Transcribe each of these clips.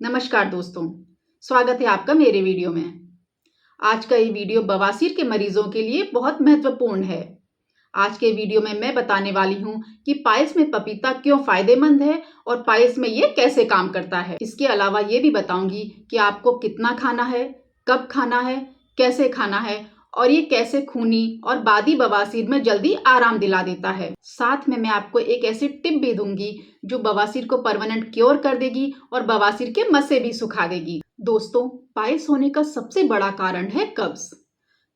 नमस्कार दोस्तों, स्वागत है आपका मेरे वीडियो में। आज का ये वीडियो बवासीर के मरीजों के लिए बहुत महत्वपूर्ण है। आज के वीडियो में मैं बताने वाली हूँ कि पाइल्स में पपीता क्यों फायदेमंद है और पाइल्स में ये कैसे काम करता है। इसके अलावा ये भी बताऊंगी कि आपको कितना खाना है, कब खाना है, कैसे खाना है और ये कैसे खूनी और बादी बवासीर में जल्दी आराम दिला देता है। साथ में मैं आपको एक ऐसी टिप भी दूंगी जो बवासीर को परमानेंट क्योर कर देगी और बवासीर के मस्से भी सुखा देगी। दोस्तों, पाइल्स होने का सबसे बड़ा कारण है कब्ज।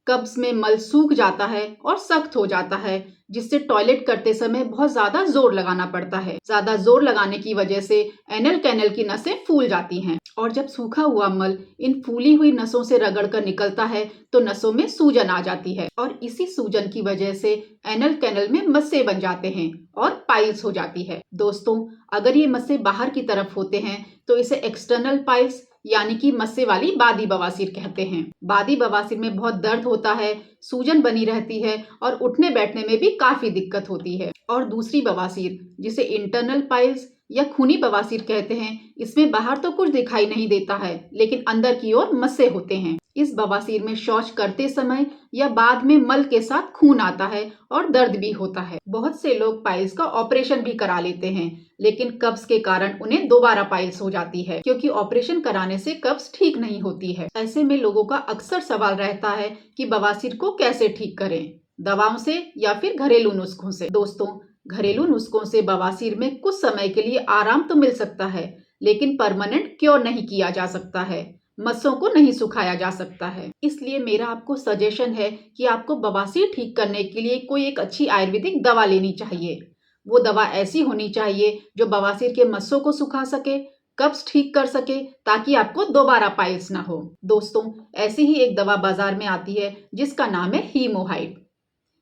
कब्ज में मल सूख जाता है और सख्त हो जाता है, जिससे टॉयलेट करते समय बहुत ज्यादा जोर लगाना पड़ता है। ज्यादा जोर लगाने की वजह से एनल कैनल की नसें फूल जाती हैं और जब सूखा हुआ मल इन फूली हुई नसों से रगड़कर निकलता है तो नसों में सूजन आ जाती है और इसी सूजन की वजह से एनल कैनल में मस्से बन जाते हैं और पाइल्स हो जाती है। दोस्तों, अगर ये मस्से बाहर की तरफ होते हैं तो इसे एक्सटर्नल पाइल्स यानी कि मस्से वाली बादी बवासीर कहते हैं। बादी बवासीर में बहुत दर्द होता है, सूजन बनी रहती है और उठने बैठने में भी काफी दिक्कत होती है। और दूसरी बवासीर जिसे इंटरनल पाइल्स या खूनी बवासीर कहते हैं, इसमें बाहर तो कुछ दिखाई नहीं देता है लेकिन अंदर की ओर मस्से होते हैं। इस बवासीर में शौच करते समय या बाद में मल के साथ खून आता है और दर्द भी होता है। बहुत से लोग पाइल्स का ऑपरेशन भी करा लेते हैं लेकिन कब्ज के कारण उन्हें दोबारा पाइल्स हो जाती है, क्योंकि ऑपरेशन कराने से कब्ज ठीक नहीं होती है। ऐसे में लोगों का अक्सर सवाल रहता है कि बवासीर को कैसे ठीक करें, दवाओं से या फिर घरेलू नुस्खों से। दोस्तों, घरेलू नुस्खों से बवासीर में कुछ समय के लिए आराम तो मिल सकता है लेकिन परमानेंट क्योर नहीं किया जा सकता है, मस्सों को नहीं सुखाया जा सकता है। इसलिए मेरा आपको सजेशन है कि आपको बवासीर ठीक करने के लिए कोई एक अच्छी आयुर्वेदिक दवा लेनी चाहिए। वो दवा ऐसी होनी चाहिए जो बवासीर के मस्सों को सुखा सके, कब्ज ठीक कर सके, ताकि आपको दोबारा पाइल्स ना हो। दोस्तों, ऐसी ही एक दवा बाजार में आती है जिसका नाम है हीमोहाइड।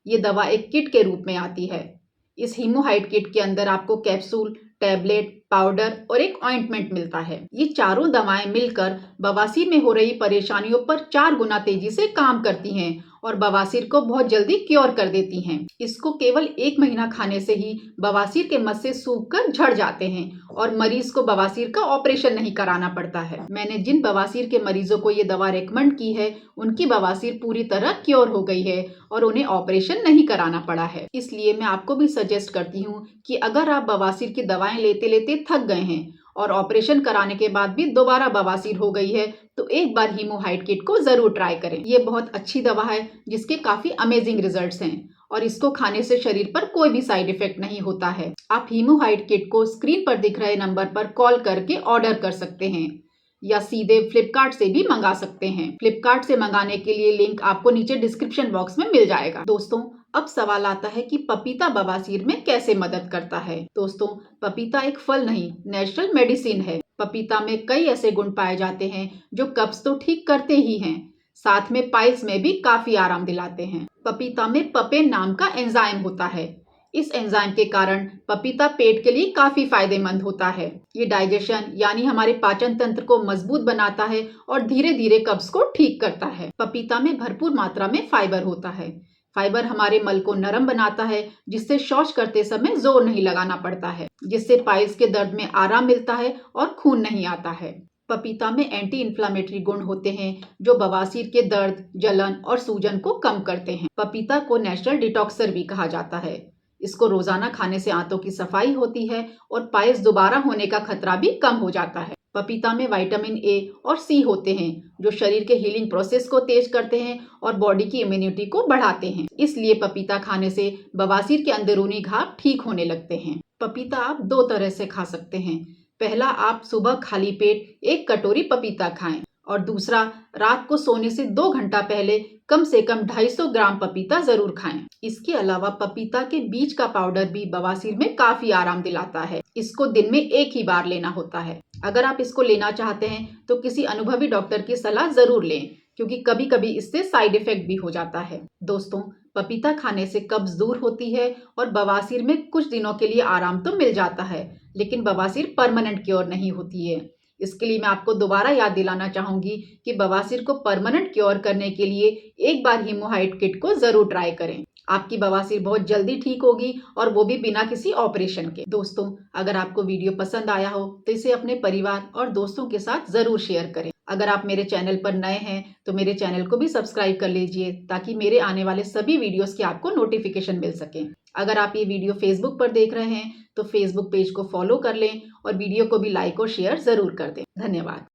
ये दवा एक किट के रूप में आती है। इस हीमोहाइड किट के अंदर आपको कैप्सूल, टैबलेट, पाउडर और एक ऑइंटमेंट मिलता है। ये चारों दवाएं मिलकर बवासीर में हो रही परेशानियों पर 4 गुना तेजी से काम करती हैं और बवासीर को बहुत जल्दी क्योर कर देती हैं। इसको केवल 1 महीना खाने से ही बवासीर के मस्से सूख कर झड़ जाते हैं और मरीज को बवासीर का ऑपरेशन नहीं कराना पड़ता है। मैंने जिन बवासीर के मरीजों को ये दवा रेकमेंड की है उनकी बवासीर पूरी तरह क्योर हो गई है और उन्हें ऑपरेशन नहीं कराना पड़ा है। इसलिए मैं आपको भी सजेस्ट करती हूँ कि अगर आप बवासीर की दवाएं लेते लेते थक गए हैं और ऑपरेशन कराने के बाद भी दोबारा बवासीर हो गई है तो एक बार हीमोहाइड किट को जरूर ट्राई करें। ये बहुत अच्छी दवा है जिसके काफी अमेजिंग रिजल्ट्स हैं और इसको खाने से शरीर पर कोई भी साइड इफेक्ट नहीं होता है। आप हीमोहाइड किट को स्क्रीन पर दिख रहे नंबर पर कॉल करके ऑर्डर कर सकते हैं या सीधे फ्लिपकार्ट से भी मंगा सकते हैं। फ्लिपकार्ट से मंगाने के लिए लिंक आपको नीचे डिस्क्रिप्शन बॉक्स में मिल जाएगा। दोस्तों, अब सवाल आता है कि पपीता बवासीर में कैसे मदद करता है। दोस्तों, पपीता एक फल नहीं, नेचुरल मेडिसिन है। पपीता में कई ऐसे गुण पाए जाते हैं जो कब्ज तो ठीक करते ही हैं, साथ में पाइल्स में भी काफी आराम दिलाते हैं। पपीता में पपेन नाम का एंजाइम होता है। इस एंजाइम के कारण पपीता पेट के लिए काफी फायदेमंद होता है। ये डाइजेशन यानी हमारे पाचन तंत्र को मजबूत बनाता है और धीरे धीरे कब्ज को ठीक करता है। पपीता में भरपूर मात्रा में फाइबर होता है। फाइबर हमारे मल को नरम बनाता है, जिससे शौच करते समय जोर नहीं लगाना पड़ता है, जिससे पाइल्स के दर्द में आराम मिलता है और खून नहीं आता है। पपीता में एंटी इन्फ्लामेटरी गुण होते हैं जो बवासीर के दर्द, जलन और सूजन को कम करते हैं। पपीता को नेचुरल डिटॉक्सर भी कहा जाता है। इसको रोजाना खाने से आंतों की सफाई होती है और पाइल्स दोबारा होने का खतरा भी कम हो जाता है। पपीता में विटामिन ए और सी होते हैं जो शरीर के हीलिंग प्रोसेस को तेज करते हैं और बॉडी की इम्यूनिटी को बढ़ाते हैं। इसलिए पपीता खाने से बवासीर के अंदरूनी घाव ठीक होने लगते हैं। पपीता आप 2 तरह से खा सकते हैं। पहला, आप सुबह खाली पेट 1 कटोरी पपीता खाएं और दूसरा, रात को सोने से 2 घंटा पहले कम से कम 250 ग्राम पपीता जरूर खाएं। इसके अलावा पपीता के बीज का पाउडर भी बवासीर में काफी आराम दिलाता है। इसको दिन में 1 ही बार लेना होता है। अगर आप इसको लेना चाहते हैं तो किसी अनुभवी डॉक्टर की सलाह जरूर लें, क्योंकि कभी कभी इससे साइड इफेक्ट भी हो जाता है। दोस्तों, पपीता खाने से कब्ज दूर होती है और बवासीर में कुछ दिनों के लिए आराम तो मिल जाता है, लेकिन बवासीर परमानेंट क्योर नहीं होती है। इसके लिए मैं आपको दोबारा याद दिलाना चाहूंगी कि बवासीर को परमानेंट क्योर करने के लिए एक बार हीमोहाइड किट को जरूर ट्राई करें। आपकी बवासीर बहुत जल्दी ठीक होगी और वो भी बिना किसी ऑपरेशन के। दोस्तों, अगर आपको वीडियो पसंद आया हो तो इसे अपने परिवार और दोस्तों के साथ ज़रूर शेयर करें। अगर आप मेरे चैनल पर नए हैं तो मेरे चैनल को भी सब्सक्राइब कर लीजिए ताकि मेरे आने वाले सभी वीडियोस की आपको नोटिफिकेशन मिल सके। अगर आप ये वीडियो फेसबुक पर देख रहे हैं तो फेसबुक पेज को फॉलो कर लें और वीडियो को भी लाइक और शेयर ज़रूर कर दें। धन्यवाद।